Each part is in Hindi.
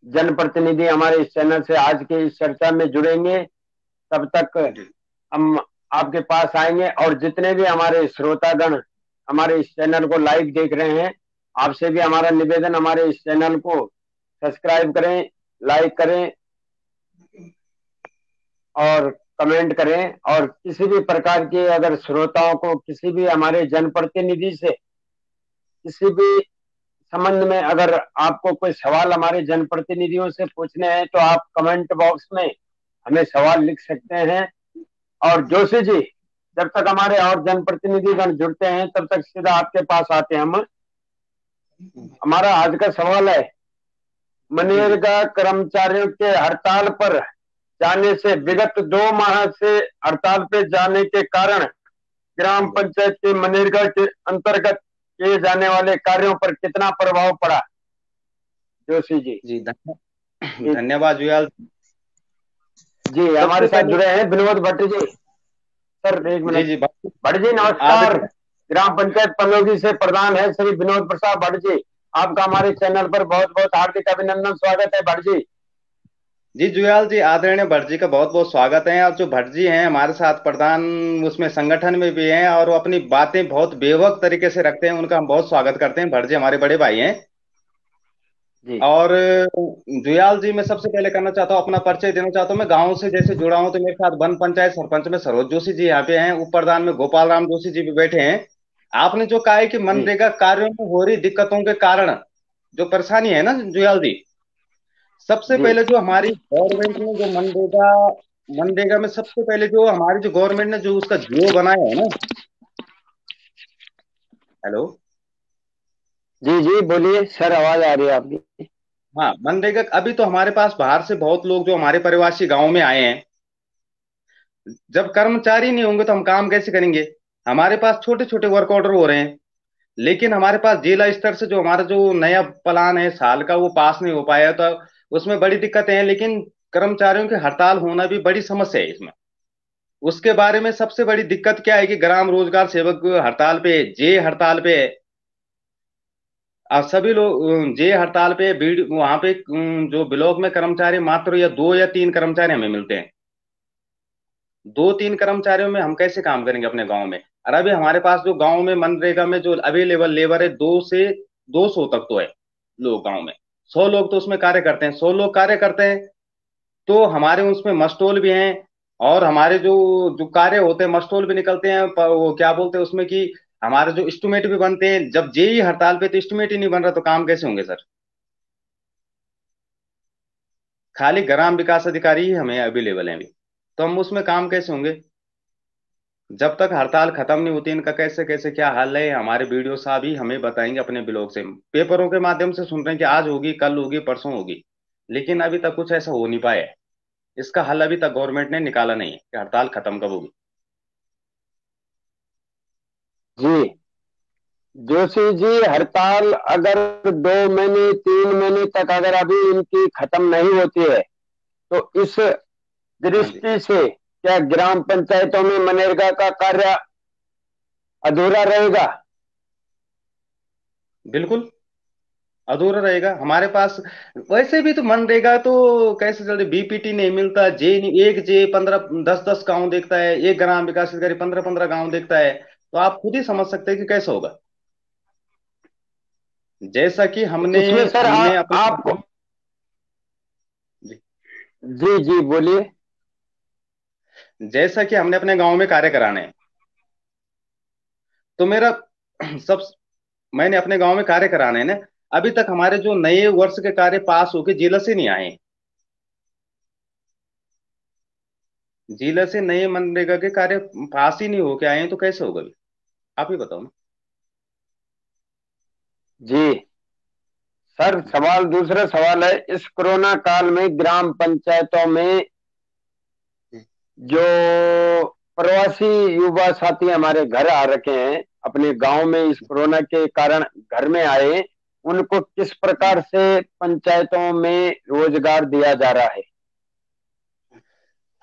जनप्रतिनिधि हमारे इस चैनल से आज के इस चर्चा में जुड़ेंगे, तब तक जी हम आपके पास आएंगे। और जितने भी हमारे श्रोतागण हमारे इस चैनल को लाइव देख रहे हैं, आपसे भी हमारा निवेदन, हमारे इस चैनल को सब्सक्राइब करें, लाइक करें और कमेंट करें। और किसी भी प्रकार के अगर श्रोताओं को किसी भी हमारे जनप्रतिनिधि से किसी भी संबंध में अगर आपको कोई सवाल हमारे जनप्रतिनिधियों से पूछने हैं, तो आप कमेंट बॉक्स में हमें सवाल लिख सकते हैं। और जोशी जी, जब तक हमारे और जनप्रतिनिधिगण जुड़ते हैं, तब तक सीधा आपके पास आते हैं हम। हमारा आज का सवाल है, जी जी मनरेगा कर्मचारियों के हड़ताल पर जाने से, विगत 2 माह से हड़ताल पे जाने के कारण ग्राम पंचायत के मनरेगा के अंतर्गत किए जाने वाले कार्यों पर कितना प्रभाव पड़ा? जोशी जी। जी जी, धन्यवाद जुयाल। जी हमारे सबसे साथ पहले जुड़े हैं विनोद भट्ट जी। सर एक जी मिनट। जी भट्ट जी नमस्कार। आदरणीय ग्राम पंचायत पनौजी से प्रधान है श्री विनोद प्रसाद भट्ट जी। आपका हमारे चैनल पर बहुत बहुत हार्दिक अभिनंदन, स्वागत है भट्ट जी। जी जुयाल जी, आदरणीय भट्ट जी का बहुत बहुत स्वागत है। और जो भट्ट जी हैं हमारे साथ प्रधान, उसमें संगठन में भी हैं और वो अपनी बातें बहुत बेवक तरीके से रखते हैं, उनका हम बहुत स्वागत करते हैं। भट्ट जी हमारे बड़े भाई हैं। जी और जुयाल जी, मैं सबसे पहले करना चाहता हूँ, अपना परिचय देना चाहता हूँ। मैं गांव से जैसे जुड़ा हूँ, तो मेरे साथ वन पंचायत सरपंच में सरोज जोशी जी यहाँ पे हैं, उप प्रधान में गोपाल राम जोशी जी भी बैठे हैं। आपने जो कहा है कि जी मनरेगा कार्यों में हो रही दिक्कतों के कारण जो परेशानी है ना जुयाल जी, सबसे जी पहले जो हमारी गवर्नमेंट ने जो मनरेगा मनरेगा में सबसे पहले जो हमारी जो गवर्नमेंट ने जो उसका जियो बनाया है ना। हेलो। जी जी बोलिए सर, आवाज आ रही है आपकी। हाँ, मनरेगा अभी तो हमारे पास बाहर से बहुत लोग जो हमारे प्रवासी गांव में आए हैं। जब कर्मचारी नहीं होंगे तो हम काम कैसे करेंगे? हमारे पास छोटे छोटे वर्क ऑर्डर हो रहे हैं, लेकिन हमारे पास जिला स्तर से जो हमारा जो नया प्लान है साल का, वो पास नहीं हो पाया। तो उसमें बड़ी दिक्कतें हैं, लेकिन कर्मचारियों की हड़ताल होना भी बड़ी समस्या है इसमें। उसके बारे में सबसे बड़ी दिक्कत क्या है कि ग्राम रोजगार सेवक हड़ताल पे, जे हड़ताल पे है। अब सभी लोग जे हड़ताल पे, वहां पे जो ब्लॉक में कर्मचारी मात्र या 2 या 3 कर्मचारी हमें मिलते हैं। 2 3 कर्मचारियों में हम कैसे काम करेंगे अपने गांव में? और अभी हमारे पास जो गांव में मनरेगा में जो अवेलेबल लेबर है, 2 से 200 तक तो है लोग गांव में। 100 लोग तो उसमें कार्य करते हैं, 100 लोग कार्य करते हैं। तो हमारे उसमें मस्टोल भी हैं। और हमारे जो जो कार्य होते हैं मस्टोल भी निकलते हैं, वो क्या बोलते हैं उसमें कि हमारे जो एस्टिमेट भी बनते हैं। जब जेई हड़ताल पे तो एस्टिमेट ही नहीं बन रहा, तो काम कैसे होंगे सर? खाली ग्राम विकास अधिकारी ही हमें अवेलेबल हैं अभी, तो हम उसमें काम कैसे होंगे? जब तक हड़ताल खत्म नहीं होती, इनका कैसे कैसे क्या हल है, हमारे वीडियो साहब ही हमें बताएंगे। अपने ब्लॉग से, पेपरों के माध्यम से सुन रहे हैं कि आज होगी, कल होगी, परसों होगी, लेकिन अभी तक कुछ ऐसा हो नहीं पाया है। इसका हल अभी तक गवर्नमेंट ने निकाला नहीं है कि हड़ताल खत्म कब होगी। जी जोशी जी, हड़ताल अगर 2 महीने 3 महीने तक अगर अभी इनकी खत्म नहीं होती है, तो इस हाँ जी, दृष्टि से क्या ग्राम पंचायतों में मनरेगा का कार्य अधूरा रहेगा? बिल्कुल अधूरा रहेगा हमारे पास। वैसे भी तो मनरेगा तो कैसे चलते, बीपीटी नहीं मिलता, जे नहीं, एक जे 15 10 10 गांव देखता है, एक ग्राम विकास अधिकारी 15 15 गांव देखता है। तो आप खुद ही समझ सकते हैं कि कैसे होगा। जैसा कि तो हमने इसमें सर हमने आप। अपने जी जी बोलिए। जैसा कि हमने अपने गांव में कार्य कराने हैं, तो मेरा सब मैंने अपने गांव में कार्य कराने हैं ना। अभी तक हमारे जो नए वर्ष के कार्य पास होके जिला से नहीं आए हैं। जिला से नए मनरेगा के कार्य पास ही नहीं होके आए हैं, तो कैसे होगा अभी? आप ही बताओ ना। जी सर, सवाल दूसरा सवाल है, इस कोरोना काल में ग्राम पंचायतों में जो प्रवासी युवा साथी हमारे घर आ रखे हैं, अपने गांव में इस कोरोना के कारण घर में आए, उनको किस प्रकार से पंचायतों में रोजगार दिया जा रहा है?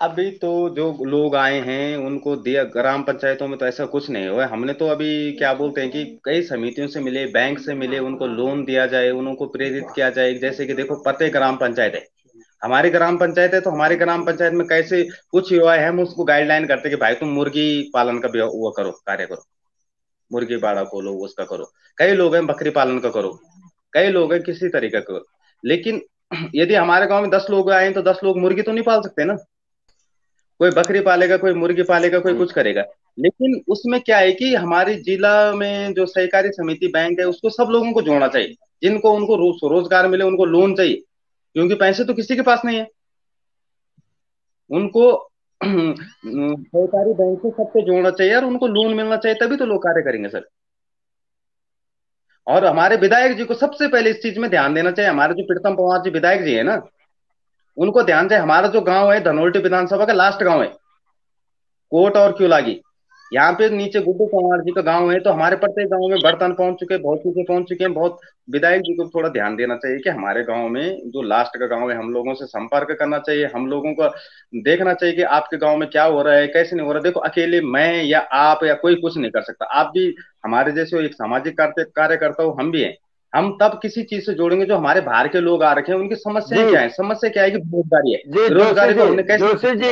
अभी तो जो लोग आए हैं उनको दिया, ग्राम पंचायतों में तो ऐसा कुछ नहीं हुआ है। हमने तो अभी क्या बोलते हैं कि कई समितियों से मिले, बैंक से मिले, उनको लोन दिया जाए, उनको प्रेरित किया जाए। जैसे कि देखो, प्रत्येक ग्राम पंचायत है, हमारी ग्राम पंचायत है, तो हमारी ग्राम पंचायत में कैसे कुछ युवा है, हम उसको गाइडलाइन करते हैं कि भाई तुम मुर्गी पालन का वो करो, कार्य करो, मुर्गी बाड़ा खोलो, उसका करो। कई लोग हैं बकरी पालन का करो, कई लोग हैं किसी तरीके का करो। लेकिन यदि हमारे गांव में 10 लोग आए तो 10 लोग मुर्गी तो नहीं पाल सकते ना। कोई बकरी पालेगा, कोई मुर्गी पालेगा, कोई जी कुछ करेगा। लेकिन उसमें क्या है कि हमारी जिला में जो सहकारी समिति बैंक है, उसको सब लोगों को जोड़ना चाहिए, जिनको उनको रोजगार मिले, उनको लोन चाहिए, क्योंकि पैसे तो किसी के पास नहीं है। उनको सहकारी बैंक से सबसे जोड़ना चाहिए और उनको लोन मिलना चाहिए, तभी तो लोग कार्य करेंगे सर। और हमारे विधायक जी को सबसे पहले इस चीज में ध्यान देना चाहिए। हमारे जो प्रीतम पवार जी विधायक जी है ना, उनको ध्यान चाहिए। हमारा जो गांव है धनोल्टी विधानसभा का लास्ट गांव है, कोट और क्यूलागी, यहाँ पे नीचे गुड्डू कुमार जी का गांव है। तो हमारे प्रत्येक गांव में बर्तन पहुंच चुके हैं, बहुत चीजें पहुंच चुके हैं। बहुत विधायक जी को थोड़ा ध्यान देना चाहिए कि हमारे गांव में जो लास्ट का गांव है, हम लोगों से संपर्क करना चाहिए, हम लोगों को देखना चाहिए कि आपके गांव में क्या हो रहा है, कैसे नहीं हो रहा। देखो, अकेले मैं या आप या कोई कुछ नहीं कर सकता। आप भी हमारे जैसे हो, एक सामाजिक कार्यकर्ता हो, हम भी हैं। हम तब किसी चीज से जोड़ेंगे जो हमारे बाहर के लोग आ रखे हैं, उनकी समस्याएं क्या जी है। समस्या क्या है कि बेरोजगारी है। जी बेरोजगारी को हमने कैसे। जोशी जी,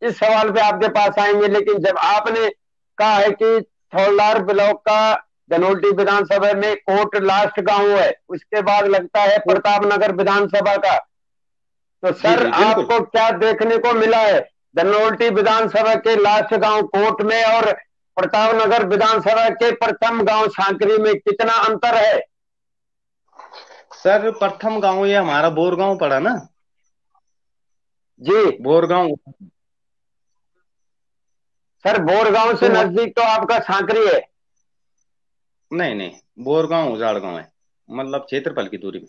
इस सवाल पे आपके पास आएंगे, लेकिन जब आपने कहा है कि थौलार ब्लॉक का धनोल्टी विधानसभा में कोट लास्ट गांव है, उसके बाद लगता है प्रताप नगर विधानसभा का, तो जी सर जी बिल्कुल। आपको क्या देखने को मिला है धनोल्टी विधानसभा के लास्ट गांव कोट में और प्रताप नगर विधानसभा के प्रथम गांव सांकरी में कितना अंतर है? सर प्रथम गांव ये हमारा बोरगांव पड़ा ना, जी बोरगांव। सर, बोरगांव से तो वहाँ, नजदीक तो आपका सांकरी है। नहीं नहीं, बोरगांव उजाड़ गांव है, मतलब क्षेत्रफल की दूरी में।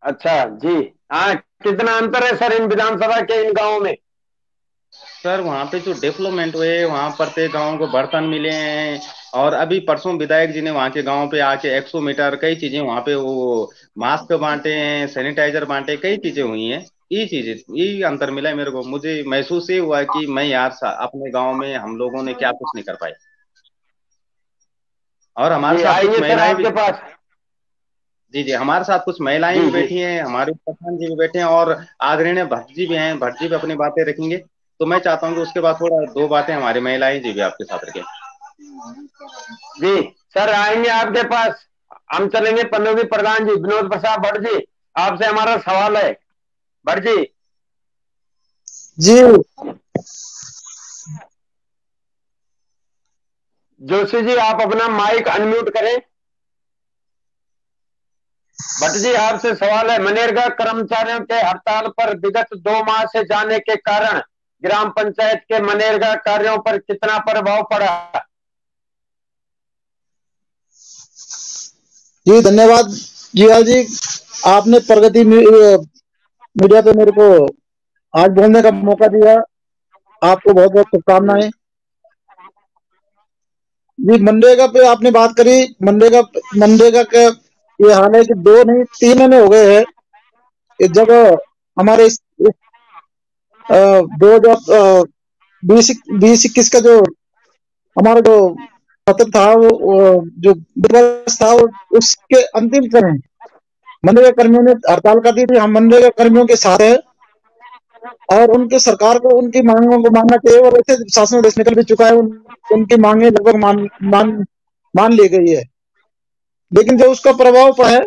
अच्छा जी। हाँ, कितना अंतर है सर इन विधानसभा के इन गांवों में? सर वहाँ पे जो डेवलपमेंट हुए, वहाँ प्रत्येक गांव को बर्तन मिले हैं। और अभी परसों विधायक जी ने वहाँ के गांव पे आके 100 मीटर कई चीजें वहाँ पे वो मास्क बांटे हैं, सैनिटाइजर बांटे, कई चीजें हुई हैं। ये अंतर मिला है मेरे को। मुझे महसूस ये हुआ कि मैं यार अपने गांव में हम लोगों ने क्या कुछ नहीं कर पाए। और हमारे जी साथ कुछ आइए सर महिलाएं भी। आपके पास। जी जी, हमारे साथ कुछ महिलाएं जी भी जी बैठी हैं, हमारे प्रधान जी भी बैठे हैं, और आदरणीय भट्ट जी भी हैं। भट्ट जी भी अपनी बातें रखेंगे। तो मैं चाहता हूँ कि उसके बाद थोड़ा दो बातें हमारी महिलाएं जी भी आपके साथ रखें। जी सर आएंगे आपके पास। हम चलेंगे पनोगी प्रधान जी विनोद प्रसाद भट्ट जी, आपसे हमारा सवाल है। भट्ट जी। जी। जोशी जी, आप अपना माइक अनम्यूट करें। भट्ट जी, आपसे सवाल है। मनरेगा कर्मचारियों के हड़ताल पर विगत 2 माह से जाने के कारण ग्राम पंचायत के मनरेगा कार्यों पर कितना प्रभाव पड़ा? जी धन्यवाद जियाल जी, आपने प्रगति मीडिया पे मेरे को आज बोलने का मौका दिया। आपको बहुत बहुत शुभकामनाएं। जी मनरेगा पे आपने बात करी। मनरेगा मनरेगा का ये हाल है कि 2 नहीं 3 महीने हो गए हैं कि जब हमारे इस 2020-21 का जो हमारा जो सत्र था, वो जो दिवस था, वो उसके अंतिम समय मनरेगा कर्मियों ने हड़ताल कर दी थी। हम मनरेगा कर्मियों के साथ है और उनके सरकार को उनकी मांगों को मानना चाहिए, और ऐसे शासन देश निकल भी चुका है। उनकी मांगे लगभग मान ली गई है। लेकिन जो उसका प्रभाव पड़ा है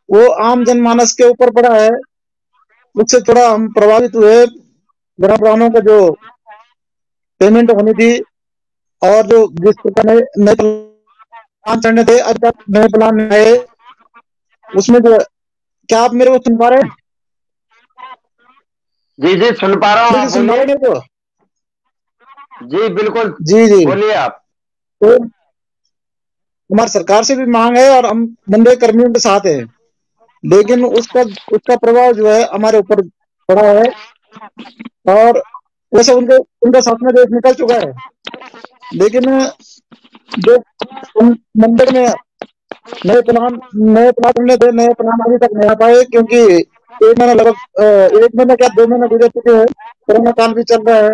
वो आम जनमानस के ऊपर पड़ा है। उससे थोड़ा हम प्रभावित हुए। ग्राम प्रधानों को जो पेमेंट होनी थी और जो जिस प्रकार नए प्लान चढ़ने थे, अब तक नए प्लान आए उसमें जो, क्या आप मेरे को सुन पा रहे हैं? जी जी, सुन पा रहा हूँ, जी आप सुन पा रहे बोलिए। हैं मेरे को? जी बिल्कुल, जी जी। बोलिए आप। तो हमारी सरकार से भी मांग है और हम मनरेगा कर्मियों के साथ हैं। लेकिन उसका उसका प्रभाव जो है हमारे ऊपर पड़ा है। और वैसे उनके उनका शासन देश निकल चुका है, लेकिन जो मनरेगा में नए प्लान नए प्लान थे, नए प्लान अभी तक नहीं आ पाए, क्योंकि एक महीना लगभग 1 महीना क्या 2 महीना गुजर चुके हैं, कोरोना काल भी चल रहा है।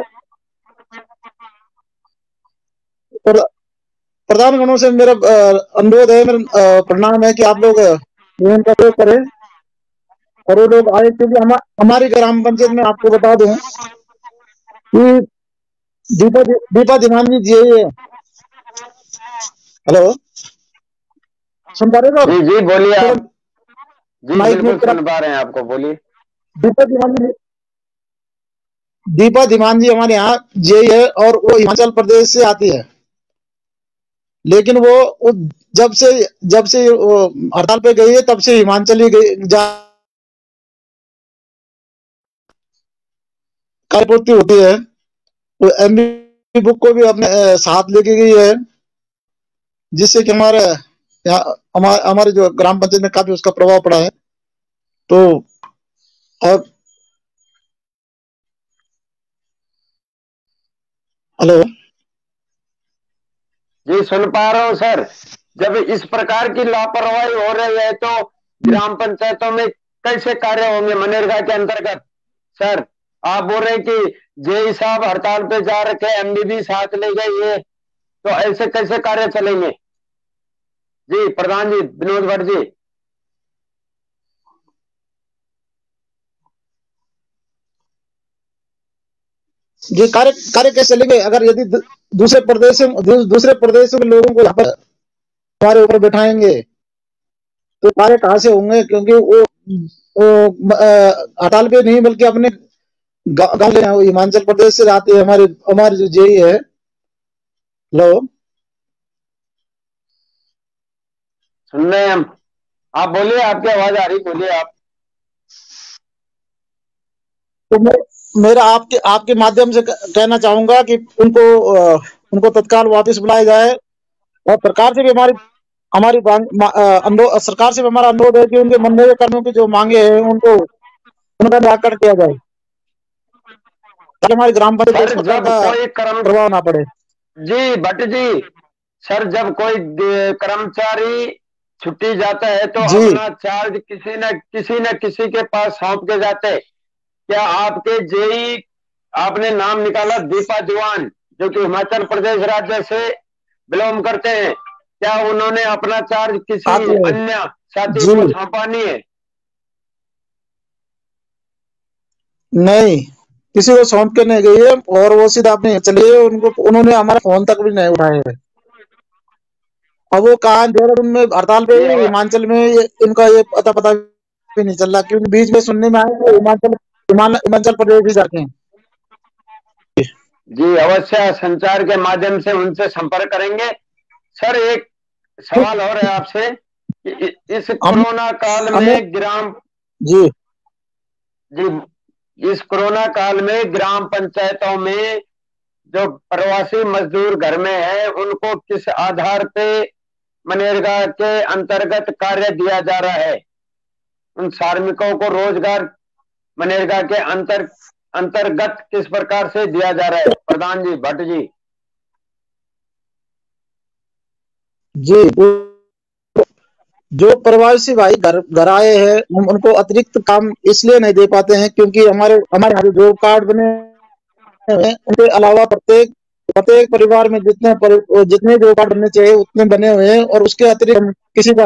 और प्रधानगणों से मेरा अनुरोध है, मेरा प्रणाम है कि आप लोग फोन का प्रयोग करें और वो लोग आए, क्योंकि हमारी ग्राम पंचायत में आपको बता दूं कि दीपा दीवानी जी है। हेलो, सुन पा रहे हो जी आप? जी बोलिए थोड़ा आप। जी माइक बिल्कुल म्यूट करा। सुन पा रहे हैं आपको, बोलिए। दीपा दीवान जी हमारे यहाँ जेई है और वो हिमाचल प्रदेश से आती है, लेकिन वो जब से वो हड़ताल पे गई है तब से हिमाचली गई जा कार्यपूर्ति होती है। वो एमबी बुक को भी अपने साथ लेके गई है, जिससे कि हमारे यहाँ हमारे जो ग्राम पंचायत में काफी उसका प्रभाव पड़ा है। तो और हेलो, जी सुन पा रहा हूँ सर। जब इस प्रकार की लापरवाही हो रही है तो ग्राम पंचायतों में कैसे कार्य होंगे मनरेगा के अंतर्गत? सर, आप बोल रहे हैं कि जेई साहब हड़ताल पे जा रखे, एमबीबी साथ ले गई है, तो ऐसे कैसे कार्य चलेंगे? जी प्रधान जी, विनोद भट्ट जी। ये कार्य कार्य कैसे चलेंगे अगर यदि दूसरे प्रदेशों के लोगों को यहाँ पर हमारे ऊपर बैठाएंगे तो कार्य कहाँ से होंगे? क्योंकि वो हड़ताल पे नहीं बल्कि अपने गाँव ले वो हिमाचल प्रदेश से आते हैं। हमारे हमारे जो जेई है। हेलो, सुन रहे हैं हम। आप बोलिए, आपकी आवाज आ रही, बोलिए आप। तो मेरा आपके आपके माध्यम से कहना चाहूंगा कि उनको तत्काल वापस बुलाया जाए और सरकार से भी हमारी सरकार से भी हमारा अनुरोध है कि उनके मनरेगा कर्मियों की जो मांगे हैं उनको उनका निराकरण किया जाए, ताकि हमारी ग्राम पंचायत पर इस सर प्रकार जब का कोई कर्म प्रभाव ना पड़े। जी भट्ट जी, सर जब कोई कर्मचारी छुट्टी जाता है तो जी अपना चार्ज किसी न किसी के पास सौंप के जाते हैं। क्या आपके जेई, आपने नाम निकाला दीपा दीवान, जो कि हिमाचल प्रदेश राज्य से बिलोंग करते हैं, क्या उन्होंने अपना चार्ज किसी आती है अन्य साथी जी, को सौंपा नहीं है? नहीं किसी को सौंप के नहीं गई है और वो सीधा अपने चले गए। उन्होंने हमारा फोन तक भी नहीं उठाए है। अब वो कहाँ देहरादून में हड़ताल पे जी ही, हिमाचल में इनका ये पता भी नहीं चल रहा, क्योंकि बीच में सुनने में आया कि हिमाचल प्रदेश भी जाते हैं। जी अवश्य संचार के माध्यम से उनसे संपर्क करेंगे। सर एक सवाल और है आपसे कि इस हम कोरोना काल हमें में जी इस कोरोना काल में ग्राम पंचायतों में जो प्रवासी मजदूर घर में है, उनको किस आधार पे मनरेगा के अंतर्गत कार्य दिया जा रहा है? उन श्रमिकों को रोजगार मनरेगा के अंतर्गत किस प्रकार से दिया जा रहा है? प्रधान जी, भट्ट जी। जी जो प्रवासी भाई घर आए हैं हम उनको अतिरिक्त काम इसलिए नहीं दे पाते हैं क्योंकि हमारे हमारे यहाँ जॉब कार्ड बने हुए हैं। उनके अलावा प्रत्येक प्रत्येक परिवार में जितने जॉब कार्ड बनने चाहिए उतने बने हुए हैं और उसके अतिरिक्त हम किसी का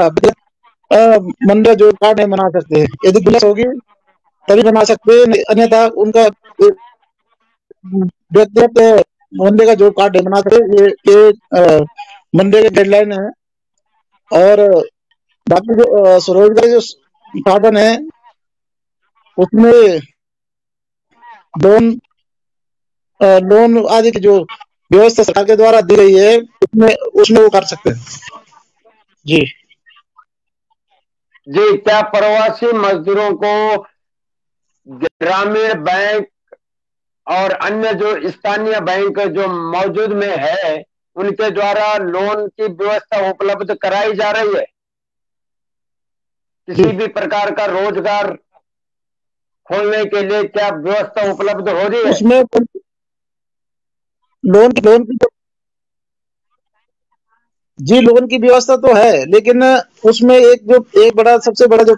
मनरेगा जॉब कार्ड नहीं बना सकते। यदि बिल्स होगी तभी बना सकते हैं, अन्यथा उनका व्यक्तिगत मनरेगा जॉब कार्ड नहीं बना सकते। ये मनरेगा डेडलाइन है। और बाकी जो स्वरोजगार जो साधन है उसमें लोन लोन आदि की जो व्यवस्था सरकार के द्वारा दी गई है उसमें उसमें वो कर सकते हैं। जी जी क्या प्रवासी मजदूरों को ग्रामीण बैंक और अन्य जो स्थानीय बैंक जो मौजूद में है, उनके द्वारा लोन की व्यवस्था उपलब्ध कराई जा रही है? जी किसी भी प्रकार का रोजगार खोलने के लिए क्या व्यवस्था उपलब्ध हो रही है? उसमें लोन की जी लोन की व्यवस्था तो है, लेकिन उसमें एक बड़ा सबसे बड़ा जो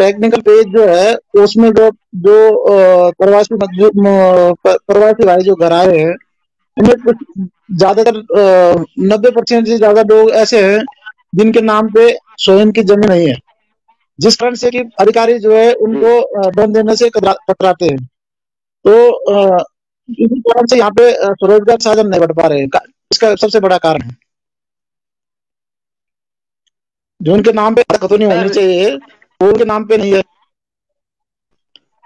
टेक्निकल पेज जो है उसमें जो जो प्रवासी भाई जो घर आए हैं उनमें कुछ ज्यादातर 90% से ज्यादा लोग ऐसे हैं जिनके नाम पे स्वयं की जमीन नहीं है, जिस कारण से कि अधिकारी जो है उनको लोन देने से कतराते हैं। तो इसी कारण से यहाँ पे स्वरोजगार साधन नहीं बढ़ पा रहे हैं। इसका सबसे बड़ा कारण है जो उनके नाम पे तो नहीं होनी चाहिए वो उनके नाम पे नहीं है,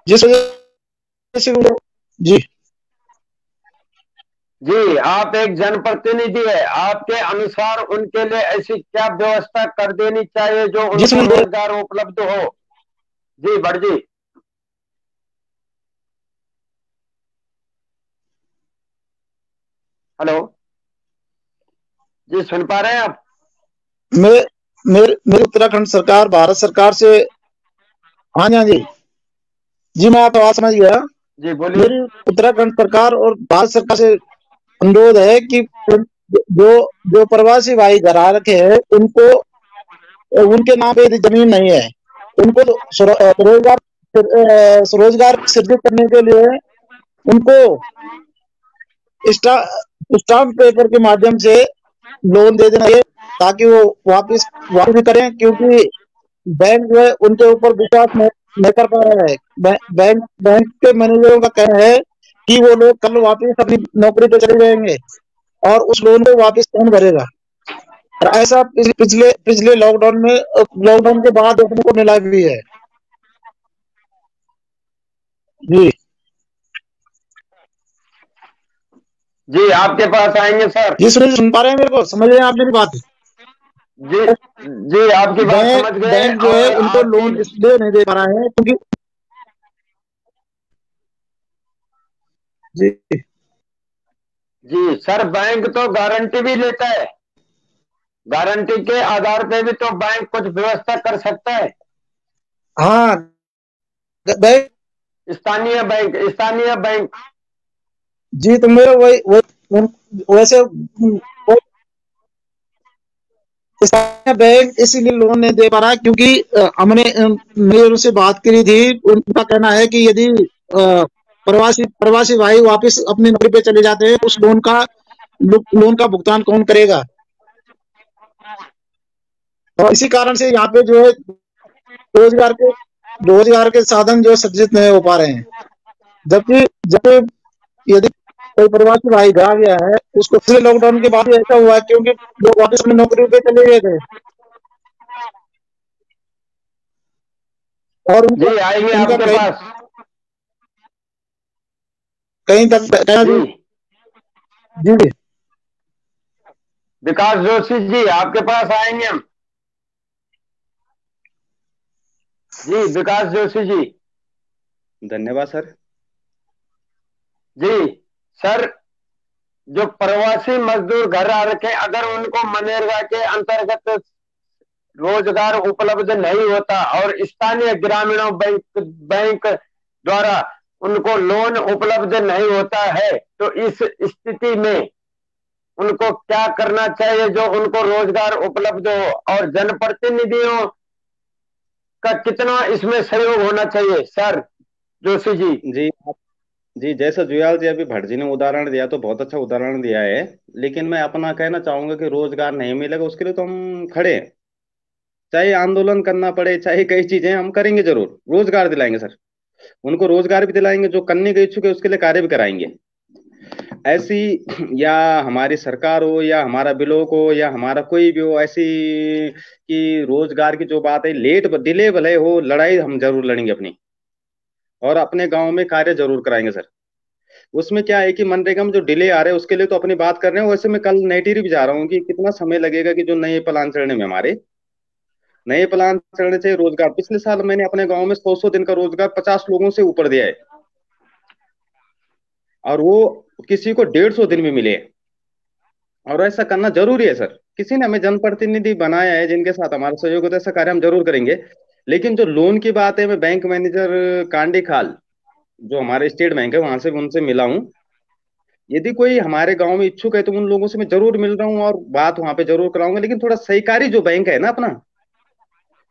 जिस वजह से जी जी, आप एक जनप्रतिनिधि है, आपके अनुसार उनके लिए ऐसी क्या व्यवस्था कर देनी चाहिए जो उनको रोजगार उपलब्ध हो? जी भट जी। हेलो जी, सुन पा रहे हैं आप? मेरे उत्तराखंड सरकार भारत सरकार से, हाँ जी हाँ जी जी मैं आपकी बात समझ गया। जी बोलिए। मेरी उत्तराखंड सरकार और भारत सरकार से अनुरोध है कि जो जो प्रवासी भाई घर आ रखे हैं उनको उनके नाम पे जमीन नहीं है, उनको रोजगार रोजगार सृजित करने के लिए उनको स्टाम्प पेपर के माध्यम से लोन दे देना है ताकि वो वापस वापस करें, क्योंकि बैंक जो है उनके ऊपर विश्वास नहीं कर पा रहा है। बैंक के मैनेजरों का कहना है कि वो लोग कल वापस अपनी नौकरी पे चले जाएंगे और उस लोन को वापस कौन भरेगा। और ऐसा पिछले पिछले लॉकडाउन के बाद देखने को मिला भी है। जी जी आपके पास आएंगे सर। जी सुन पा रहे हैं, मेरे को समझ रहे हैं आप मेरी बात? जी जी आपकी बात समझ गए। बैंक जो है उनको लोन इसलिए नहीं दे पा रहा है क्योंकि जी जी सर, बैंक तो गारंटी भी लेता है, गारंटी के आधार पे भी तो बैंक कुछ व्यवस्था कर सकता है। हाँ बैंक, स्थानीय बैंक। जी तो मेरा वैसे स्थानीय बैंक इसीलिए लोन नहीं दे पा रहा क्योंकि हमने मेयर से बात करी थी। उनका कहना है कि यदि प्रवासी भाई वापस अपनी नौकरी पे चले जाते हैं तो उस लोन का भुगतान कौन करेगा। और इसी कारण से यहाँ पे जो है रोजगार के साधन जो सृजित नहीं हो पा रहे हैं। जबकि जब यदि कोई प्रवासी भाई आ गया है उसको पिछले लॉकडाउन के बाद ऐसा हुआ है क्योंकि लोग वापस अपनी नौकरी पे चले गए थे और जी आएंगे आपके पास कहीं तक जी विकास जोशी जी आपके पास आएंगे हम। जी विकास जोशी जी। धन्यवाद सर। जी सर, जो प्रवासी मजदूर घर आ रखे अगर उनको मनरेगा के अंतर्गत रोजगार उपलब्ध नहीं होता और स्थानीय ग्रामीणों बैंक द्वारा उनको लोन उपलब्ध नहीं होता है तो इस स्थिति में उनको क्या करना चाहिए जो उनको रोजगार उपलब्ध हो, और जनप्रतिनिधियों का कितना इसमें सहयोग होना चाहिए सर जोशी जी? जी जी जैसा जुयाल जी अभी भट्ट जी ने उदाहरण दिया तो बहुत अच्छा उदाहरण दिया है, लेकिन मैं अपना कहना चाहूंगा कि रोजगार नहीं मिलेगा उसके लिए तो हम खड़े हैं, चाहे आंदोलन करना पड़े चाहे कई चीजें हम करेंगे, जरूर रोजगार दिलाएंगे सर। उनको रोजगार भी दिलाएंगे, जो करने के इच्छुक है उसके लिए कार्य भी कराएंगे। ऐसी या हमारी सरकार हो या हमारा ब्लॉक हो या हमारा कोई भी हो, ऐसी कि रोजगार की जो बात है लेट डिले भले हो, लड़ाई हम जरूर लड़ेंगे अपनी, और अपने गांव में कार्य जरूर कराएंगे सर। उसमें क्या है कि मनरेगा में जो डिले आ रहे हैं उसके लिए तो अपनी बात कर रहे हैं, वैसे मैं कल नेटिरी भी जा रहा हूँ कि कितना समय लगेगा कि जो नए प्लान चलने में हमारे नए प्लान चलने चाहिए। रोजगार पिछले साल मैंने अपने गांव में 100 दिन का रोजगार 50 लोगों से ऊपर दिया है, और वो किसी को 150 दिन में मिले। और ऐसा करना जरूरी है सर। किसी ने हमें जनप्रतिनिधि बनाया है जिनके साथ हमारा सहयोग होता है, ऐसा कार्य हम जरूर करेंगे। लेकिन जो लोन की बात है, मैं बैंक मैनेजर कांडी खाल जो हमारे स्टेट बैंक है वहां से उनसे मिला हूँ। यदि कोई हमारे गांव में इच्छुक है तो उन लोगों से मैं जरूर मिल रहा हूँ और बात वहां पे जरूर कराऊंगा। लेकिन थोड़ा सहकारी जो बैंक है ना अपना,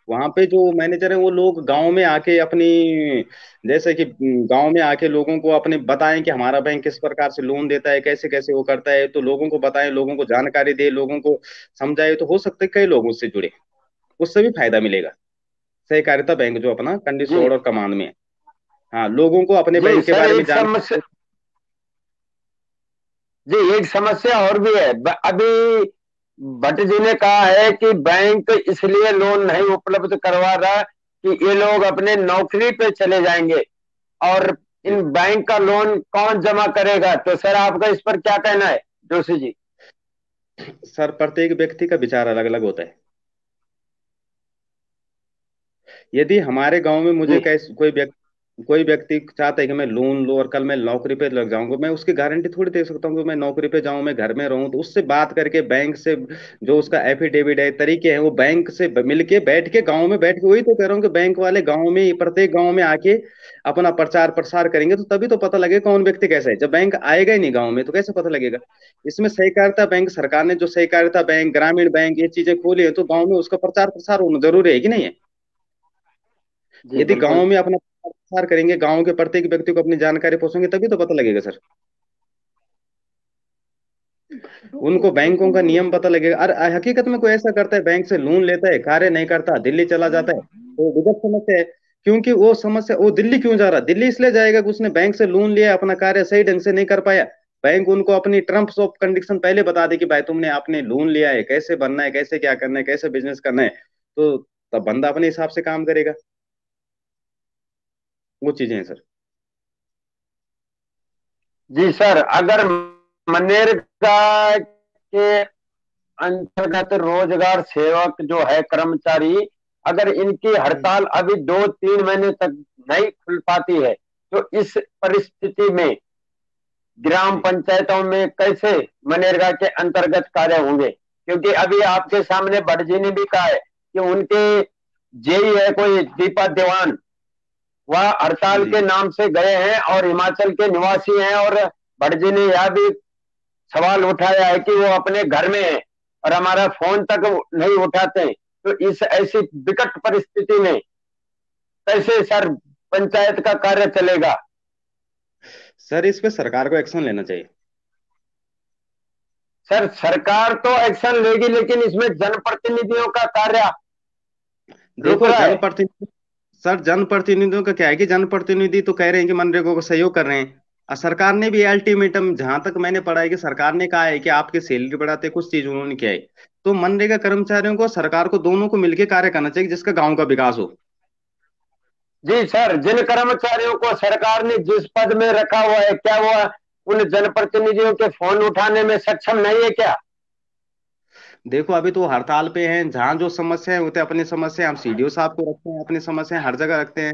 वहां पे जो मैनेजर है वो लोग गांव में आके अपनी, जैसे कि गांव में आके लोगों को अपने बताएं कि हमारा बैंक किस प्रकार से लोन देता है, कैसे कैसे वो करता है, तो लोगों को बताएं, लोगों को जानकारी दे, लोगों को समझाए, तो हो सकता है कई लोग उससे जुड़े, उससे भी फायदा मिलेगा। सहकारिता बैंक जो अपना जी कंडीसौर और कमांद में है, हाँ, लोगों को अपने जी बैंक के सर, बारे में एक जानकारी समस्या, जी एक समस्या और भी है। अभी भट्ट जी ने कहा है कि बैंक इसलिए लोन नहीं उपलब्ध करवा रहा कि ये लोग अपने नौकरी पे चले जाएंगे, और दे। इन बैंक का लोन कौन जमा करेगा? तो सर आपका इस पर क्या कहना है जोशी जी? सर, प्रत्येक व्यक्ति का विचार अलग अलग होता है। यदि हमारे गांव में मुझे जी कैसे कोई व्यक्ति चाहता है कि मैं लोन लूं और कल मैं नौकरी पे लग जाऊंगा, मैं उसकी गारंटी थोड़ी दे सकता हूँ कि मैं नौकरी पे जाऊं, मैं घर में रहूं, तो उससे बात करके बैंक से जो उसका एफिडेविट है, तरीके हैं, वो बैंक से मिलके बैठ के गांव में बैठ के, वही तो कह रहा हूँ कि बैंक वाले गांव में, प्रत्येक गांव में आके अपना प्रचार प्रसार करेंगे, तो तभी तो पता लगेगा कौन व्यक्ति कैसा है। जब बैंक आएगा ही नहीं गांव में तो कैसे पता लगेगा? इसमें सहकारिता बैंक, सरकार ने जो सहकारिता बैंक, ग्रामीण बैंक, ये चीजें खोली है, तो गांव में उसका प्रचार प्रसार होना जरूरी है कि नहीं है? जी यदि गांव बिल्कुल। में अपना प्रचार करेंगे, गांव के प्रत्येक व्यक्ति को अपनी जानकारी पहुंचाएंगे, तभी तो पता लगेगा सर। उनको बैंकों का नियम पता लगेगा। और हकीकत में कोई ऐसा करता है, बैंक से लोन लेता है, कार्य नहीं करता, दिल्ली चला जाता है, तो विगत समस्या है। क्योंकि वो समस्या, वो दिल्ली क्यों जा रहा? दिल्ली इसलिए जाएगा कि उसने बैंक से लोन लिया, अपना कार्य सही ढंग से नहीं कर पाया। बैंक उनको अपनी टर्म्स ऑफ कंडीशन पहले बता दे कि भाई तुमने आपने लोन लिया है, कैसे बनना है, कैसे क्या करना है, कैसे बिजनेस करना है, तो तब बंदा अपने हिसाब से काम करेगा। वो चीजें हैं सर। जी सर, अगर मनरेगा के अंतर्गत रोजगार सेवक जो है कर्मचारी, अगर इनकी हड़ताल अभी 2-3 महीने तक नहीं खुल पाती है, तो इस परिस्थिति में ग्राम जी पंचायतों में कैसे मनरेगा के अंतर्गत कार्य होंगे? क्योंकि अभी आपके सामने भट्ट जी ने भी कहा है कि उनके जेई है कोई दीपा देवान, वह हड़ताल जी के नाम से गए हैं और हिमाचल के निवासी हैं, और भट्ट जी ने यह भी सवाल उठाया है कि वो अपने घर में है और हमारा फोन तक नहीं उठाते। तो इस ऐसी विकट परिस्थिति में कैसे सर पंचायत का कार्य चलेगा? सर, इस पे सरकार को एक्शन लेना चाहिए। सर सरकार तो एक्शन लेगी, लेकिन इसमें जनप्रतिनिधियों का कार्य रुक देखो रहा है। जनप्रतिनिधि, सर जनप्रतिनिधियों का क्या है कि जनप्रतिनिधि तो कह रहे हैं कि मनरेगा को सहयोग कर रहे हैं, और सरकार ने भी अल्टीमेटम, जहां तक मैंने पढ़ा है कि सरकार ने कहा है कि आपकी सैलरी बढ़ाते, कुछ चीज उन्होंने किया है। तो मनरेगा कर्मचारियों को, सरकार को, दोनों को मिलकर कार्य करना चाहिए जिसका गांव का विकास हो। जी सर, जिन कर्मचारियों को सरकार ने जिस पद में रखा हुआ है, क्या वो उन जनप्रतिनिधियों के फोन उठाने में सक्षम नहीं है क्या? देखो अभी तो हड़ताल पे हैं, जहां जो समस्या है होते अपनी समस्या, हम सीडीओ साहब को रखते हैं, अपनी समस्या हर जगह रखते हैं।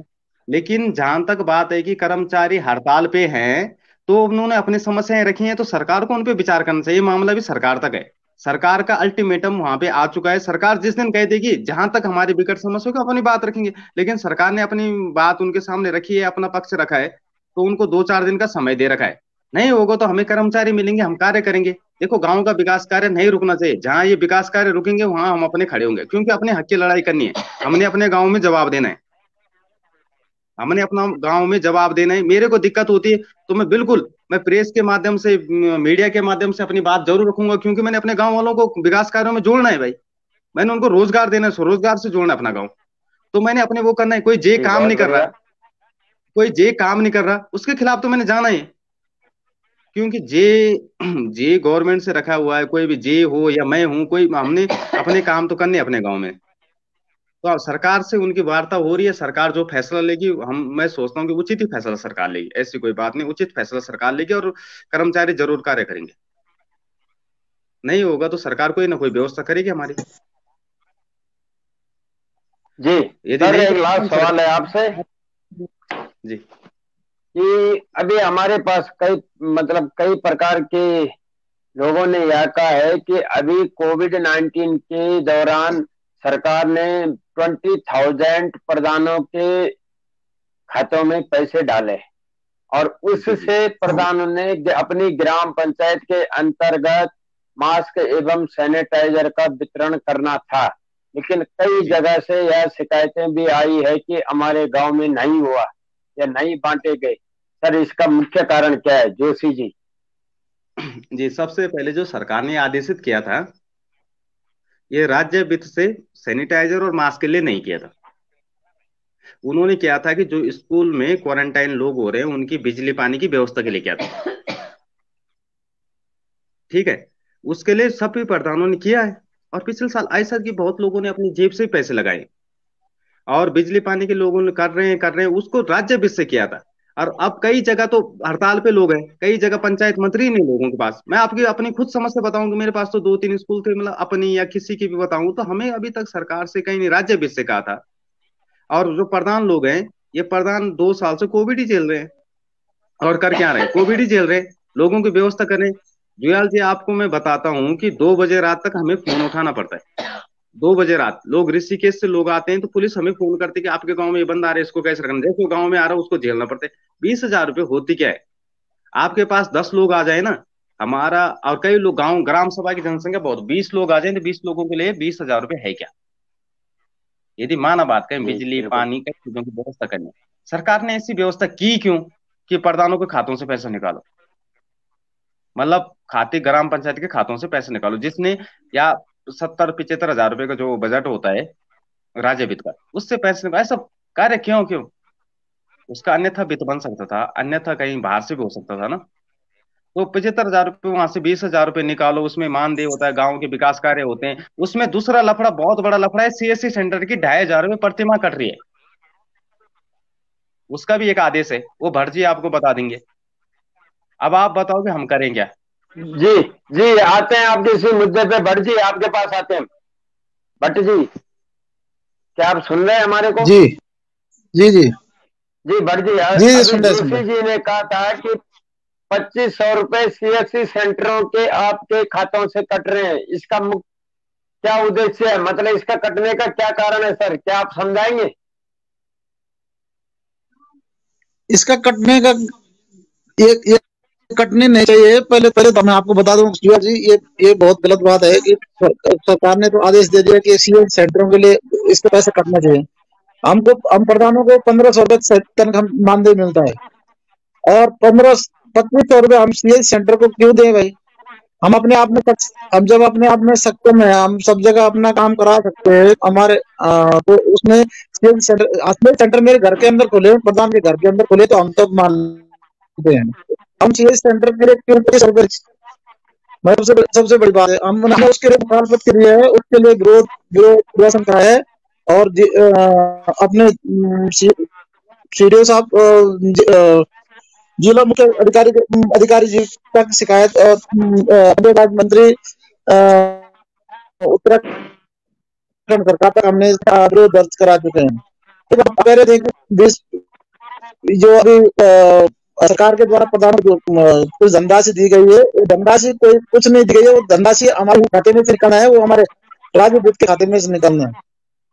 लेकिन जहां तक बात है कि कर्मचारी हड़ताल पे हैं, तो उन्होंने अपनी समस्याएं रखी हैं, तो सरकार को उन पे विचार करना चाहिए। मामला भी सरकार तक है, सरकार का अल्टीमेटम वहां पे आ चुका है। सरकार जिस दिन कह देगी जहां तक हमारी विकट समस्या होगी अपनी बात रखेंगे, लेकिन सरकार ने अपनी बात उनके सामने रखी है, अपना पक्ष रखा है, तो उनको 2-4 दिन का समय दे रखा है। नहीं होगा तो हमें कर्मचारी मिलेंगे, हम कार्य करेंगे। देखो गांव का विकास कार्य नहीं रुकना चाहिए, जहां ये विकास कार्य रुकेंगे वहां हम अपने खड़े होंगे, क्योंकि अपने हक की लड़ाई करनी है। हमने अपने गांव में जवाब देना है, हमने अपना गांव में जवाब देना है। मेरे को दिक्कत होती है तो मैं बिल्कुल, मैं प्रेस के माध्यम से, मीडिया के माध्यम से अपनी बात जरूर रखूंगा, क्योंकि मैंने अपने गांव वालों को विकास कार्यों में जोड़ना है भाई। मैंने उनको रोजगार देना है, स्वरोजगार से जोड़ना है अपना गाँव। तो मैंने अपने वो करना है। कोई जे जी काम बहुत नहीं कर रहा, बढ़िया। कोई जे काम नहीं कर रहा, उसके खिलाफ तो मैंने जाना है। क्योंकि जे जे गवर्नमेंट से रखा हुआ है, कोई भी जे हो या मैं हूं, कोई, हमने अपने काम तो करने हैं अपने गांव में। तो अब सरकार से उनकी वार्ता हो रही है, सरकार जो फैसला लेगी, हम, मैं सोचता हूँ कि उचित ही फैसला सरकार लेगी, ऐसी कोई बात नहीं, उचित फैसला सरकार लेगी, और कर्मचारी जरूर कार्य करेंगे। नहीं होगा तो सरकार कोई ना कोई व्यवस्था करेगी हमारी। जी यदि सर, नहीं एक करेगी तो लास्ट सवाल है आपसे जी कि अभी हमारे पास कई, मतलब कई प्रकार के लोगों ने यह कहा है कि अभी कोविड-19 के दौरान सरकार ने 20,000 प्रधानों के खातों में पैसे डाले, और जी जी उससे प्रधानों ने अपनी ग्राम पंचायत के अंतर्गत मास्क एवं सैनिटाइजर का वितरण करना था। लेकिन कई जगह से यह शिकायतें भी आई है कि हमारे गांव में नहीं हुआ या नहीं बांटे गए। सर, इसका मुख्य कारण क्या है जोशी जी? जी, सबसे पहले जो सरकार ने आदेशित किया था, ये राज्य वित्त से सैनिटाइजर और मास्क के लिए नहीं किया था। उन्होंने किया था कि जो स्कूल में क्वारंटाइन लोग हो रहे हैं उनकी बिजली पानी की व्यवस्था के लिए किया था। ठीक है, उसके लिए सभी प्रधानों ने किया है। और पिछले साल ऐसा कि बहुत लोगों ने अपनी जेब से ही पैसे लगाए, और बिजली पानी के लोगों ने कर रहे हैं उसको राज्य वित्त से किया था। और अब कई जगह तो हड़ताल पे लोग हैं, कई जगह पंचायत मंत्री नहीं लोगों के पास। मैं आपकी अपनी खुद समझ से बताऊं कि मेरे पास तो 2-3 स्कूल थे, मतलब अपनी या किसी की भी बताऊं तो हमें अभी तक सरकार से कहीं नहीं, राज्य वित्त से कहा था। और जो प्रधान लोग हैं, ये प्रधान 2 साल से कोविड ही झेल रहे हैं। और कर क्या रहे हैं? कोविड ही झेल रहे हैं, लोगों की व्यवस्था कर रहे हैं। जुयाल जी, आपको मैं बताता हूँ कि 2 बजे रात तक हमें फोन उठाना पड़ता है। 2 बजे रात लोग ऋषिकेश से लोग आते हैं तो पुलिस हमें फोन करती है कि आपके गांव में ये बंदा आ रहा है, इसको कैसे रखना। जैसे गांव में आ रहा है उसको झेलना पड़ता है। 20,000 रुपये होती क्या है? आपके पास 10 लोग आ जाए ना, हमारा, और कई लोग, गांव ग्राम सभा की जनसंख्या बहुत, 20 लोग आ जाए तो 20 लोगों के लिए 20,000 रुपये है क्या? यदि माना बात करें, जी बिजली बिल्कुल। पानी कई चीजों की व्यवस्था करने, सरकार ने ऐसी व्यवस्था की क्यों कि प्रधानों के खातों से पैसा निकालो? मतलब खाते, ग्राम पंचायत के खातों से पैसे निकालो, जिसने, या 70-75 हजार रुपए का जो बजट होता है राज्य वित्त का, उससे पैसे निकालो। ऐसा कार्य क्यों क्यों? उसका अन्यथा वित्त बन सकता था, अन्यथा कहीं बाहर से भी हो सकता था ना। तो 75 हजार रुपये वहां से 20,000 रुपये निकालो, उसमें मानदेय होता है, गांव के विकास कार्य होते हैं। उसमें दूसरा लफड़ा, बहुत बड़ा लफड़ा है, सीएससी सेंटर की 2,500 रुपये प्रतिमा कट रही है। उसका भी एक आदेश है, वो भटजी आपको बता देंगे। अब आप बताओ कि हम करें क्या? जी जी, आते हैं आपके इसी मुद्दे पे। भट्ट जी आपके पास आते हैं। भट्ट जी, क्या आप सुन रहे हैं हमारे को? जी जी जी जी भट्ट जी, जी जी, अभी सुन जोशी रहे। जी ने कहा था कि 2500 रुपए सीएससी सेंटरों के आपके खातों से कट रहे हैं। इसका क्या उद्देश्य है? मतलब इसका कटने का क्या कारण है सर, क्या आप समझाएंगे? इसका कटने का, ये कटने नहीं चाहिए। पहले पहले तो मैं आपको बता दूं शिवा जी, ये बहुत गलत बात है कि सरकार ने तो आदेश दे दिया कि सीएम सेंटरों के लिए इसके पैसे कटना चाहिए। हम प्रधानों को 1500 रुपये तनख्वाह मानदेय मिलता है, और 2500 रुपये हम सीएम सेंटर को क्यों दें भाई? हम अपने आप में हम जब अपने आप में सक्षम है, हम सब जगह अपना काम करा सकते हैं हमारे, तो उसमें सीएम सेंटर मेरे घर के अंदर खोले, प्रधान के घर के अंदर खोले, तो हम तो मानते हैं। हम सीएम सेंटर के लिए क्यों 25 रुपये? मैं सबसे बड़ी बात है, हमने उसके लिए मुखालफत करी है, उसके लिए विरोध विरोध प्रदर्शन करा है। और अपने सीडीओ साहब, जिला मुख्य अधिकारी जी तक शिकायत, पंचायत मंत्री, उत्तराखंड सरकार तक हमने इसका विरोध दर्ज करा चुके हैं। तो आप कह रहे थे कि जो अभी सरकार के द्वारा प्रधान को कुछ धनराशि दी गई है, वो धनराशि कोई कुछ नहीं दी गई है। वो धनराशि हमारे खाते में से निकलना है, वो हमारे राज्य वित्त के खाते में से निकलना है।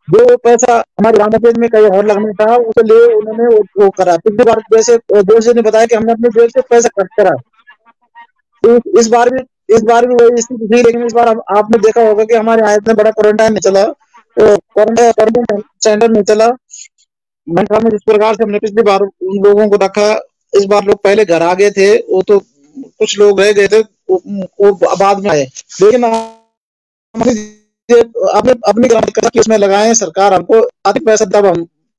जो पैसा हमारे ग्राम पंचायत में कहीं और लगना था, उसके लिए उन्होंने वो करा। पिछली बार जैसे दोषी ने बताया कि हमने अपनी जेब से पैसा खर्च करा, तो इस बार भी वही स्थिति थी। लेकिन इस बार आपने देखा होगा कि हमारे यहाँ इतना बड़ा क्वारंटाइन नहीं चला, तो क्वारंटाइन सेंटर नहीं चला। मंत्रा में जिस प्रकार से हमने पिछली बार उन लोगों को रखा, इस बार लोग पहले घर आ गए थे, वो तो कुछ लोग रह गए थे, वो बाद में आए। लेकिन आपने अपनी ग्राम पंचायत उसमें लगाए, सरकार हमको आर्थिक पैसा,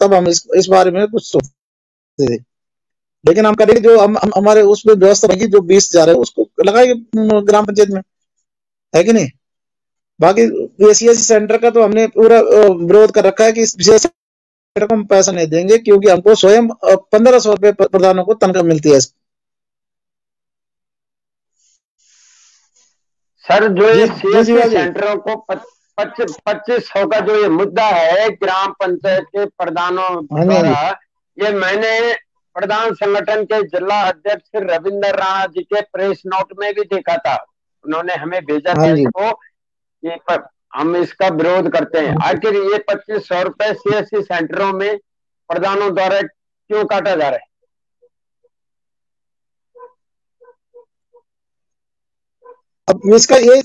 तब हम इस बारे में कुछ सोचते थे। लेकिन हम करेंगे जो हम हमारे उसमें व्यवस्था बनेगी, जो 20,000 है उसको लगाएंगे ग्राम पंचायत में, है कि नहीं? बाकी ये सीएससी सेंटर का तो हमने पूरा विरोध कर रखा है कि सीएससी सेंटर को हम पैसा नहीं देंगे, क्योंकि हमको स्वयं 1500 रुपये प्रधानों को तनख्वाह मिलती है। सर, जो जी ये जी सीएससी शिवा जी। सेंटरों को 2500 का जो ये मुद्दा है ग्राम पंचायत के प्रधानों हाँ जी, हाँ द्वारा, जी, ये मैंने प्रधान संगठन के जिला अध्यक्ष रविंदर राणा जी के प्रेस नोट में भी देखा था। उन्होंने हमें भेजा हाँ था जी, इसको, ये हम इसका विरोध करते हैं। आखिर ये 2500 रुपए सीएससी सेंटरों में प्रधानों द्वारा क्यों काटा जा रहा है? अब इसका ये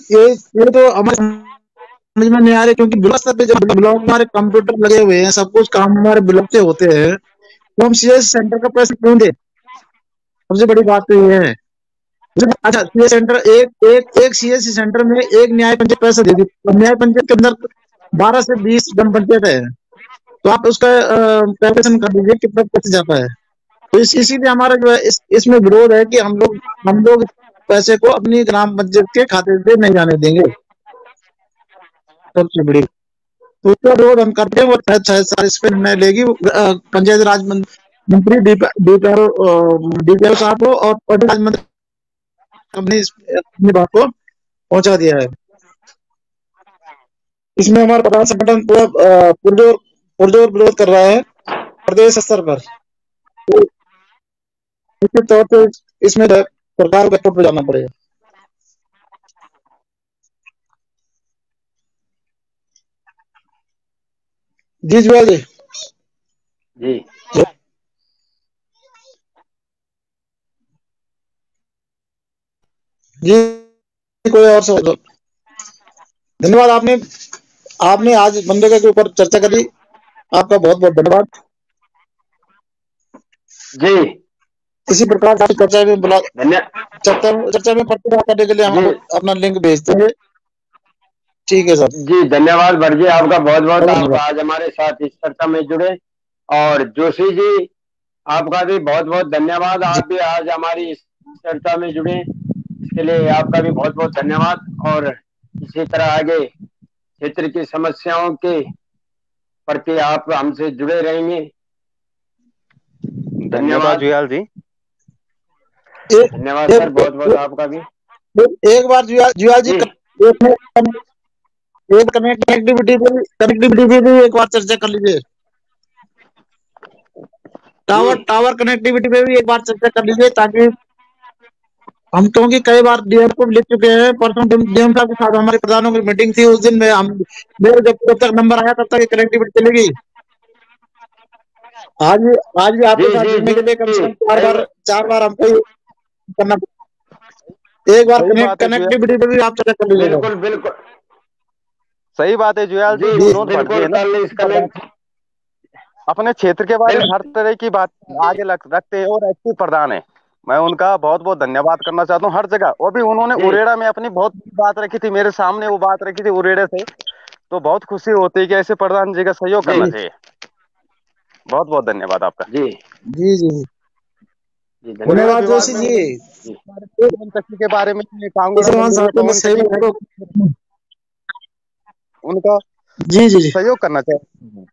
तो हमारे समझ में नहीं आ रही, क्योंकि ब्लॉक स्तर पे जब ब्लॉक में हमारे कंप्यूटर लगे हुए हैं, सब कुछ काम हमारे ब्लॉक से होते हैं, तो हम सीएस सेंटर का पैसे क्यों दे? सबसे बड़ी बात तो ये है। अच्छा, सीएस सेंटर एक एक एक सीएससी सेंटर में एक न्याय पंचायत पैसा देगी, और न्याय पंचायत के अंदर 12 से 20 ग्राम पंचायत है, तो आप उसका कैलकुलेशन कर लीजिए कितना पैसे जाता है। तो इसीलिए हमारा जो है इसमें विरोध है कि हम लोग पैसे को अपनी ग्राम पंचायत के खाते से नहीं जाने देंगे। सबसे बड़ी तो उसका विरोध हम करते हैं, वो शायद शायद इस पे निर्णय लेगी पंचायत राज मंत्री डीपीआर साहब को, और पंचायत राज मंत्री अपनी बात को पहुंचा दिया है। इसमें हमारा प्रधान संगठन पूरा पुरजोर पुरजोर विरोध कर रहा है प्रदेश स्तर पर। तो निश्चित तौर पर इसमें सरकार को कोर्ट पे जाना पड़ेगा। जी जुआ जी। जी जी कोई और सवाल? धन्यवाद, आपने आपने आज मनरेगा के ऊपर चर्चा करी, आपका बहुत बहुत धन्यवाद। जी इसी प्रकार की चर्चा में बुला धन्य चर्चा में प्रतिभाग करने के लिए हम जी आपको अपना लिंक भेजते हैं। ठीक है सर, जी धन्यवाद भटजी, आपका बहुत बहुत, बहुत आप धन्यवाद। आज हमारे साथ इस चर्चा में जुड़े। और जोशी जी, आपका भी बहुत बहुत धन्यवाद, जी आप भी आज हमारी इस चर्चा में जुड़े, इसके लिए आपका भी बहुत बहुत धन्यवाद। और इसी तरह आगे क्षेत्र की समस्याओं के प्रति आप हमसे जुड़े रहेंगे। धन्यवाद धन्यवाद। जुयाल जी। एक धन्यवाद सर, एक, बहुत बहुत आपका भी। एक बार जुआ जी जी एक कनेक्टिविटी पे भी एक बार चर्चा कर लीजिए। जी टावर कनेक्टिविटी पे भी एक बार चर्चा कर लीजिए, ताकि हम, क्योंकि कई बार डीएम को भी लिख चुके हैं। परसों डीएम साहब के साथ हमारे प्रधानों की मीटिंग थी, उस दिन में हम मेरे जब तक नंबर आया तब तक कनेक्टिविटी चलेगी। आज भी जी आपके साथ जी जुड़ने जी के लिए कम से जी, कम चार बार हमको करना। एक बार सही बात है जुयाल, कनेक्टिविटी पे भी आप चर्चा कर लीजिएगा। बिल्कुल बिल्कुल। सही बात है जुयाल जी। जी जी विनोद भटजी बिल्कुल, है ना, कल इस कनेक्ट अपने क्षेत्र के बारे में हर बिल्कुल। तरह की बात आगे रखते हैं और एक्टिव प्रधान है। मैं उनका बहुत बहुत धन्यवाद करना चाहता हूँ हर जगह। वो भी उन्होंने जी उरेड़ा में अपनी बहुत बड़ी बात रखी थी मेरे सामने, वो बात रखी थी उरेड़े से, तो बहुत खुशी होती है कि ऐसे प्रधान जी का सहयोग जी करना चाहिए। बहुत बहुत धन्यवाद आपका। जी जी जी जी उरेड़ा धन्यवाद। धन्यवाद विभाग जोशी में जी। जी पवन तकी के बारे में, कांगड़ा मुसलमान मंडल में साहब ने पवन सही तकी, बताया। उनका जी जी जी सहयोग करना चाहिए।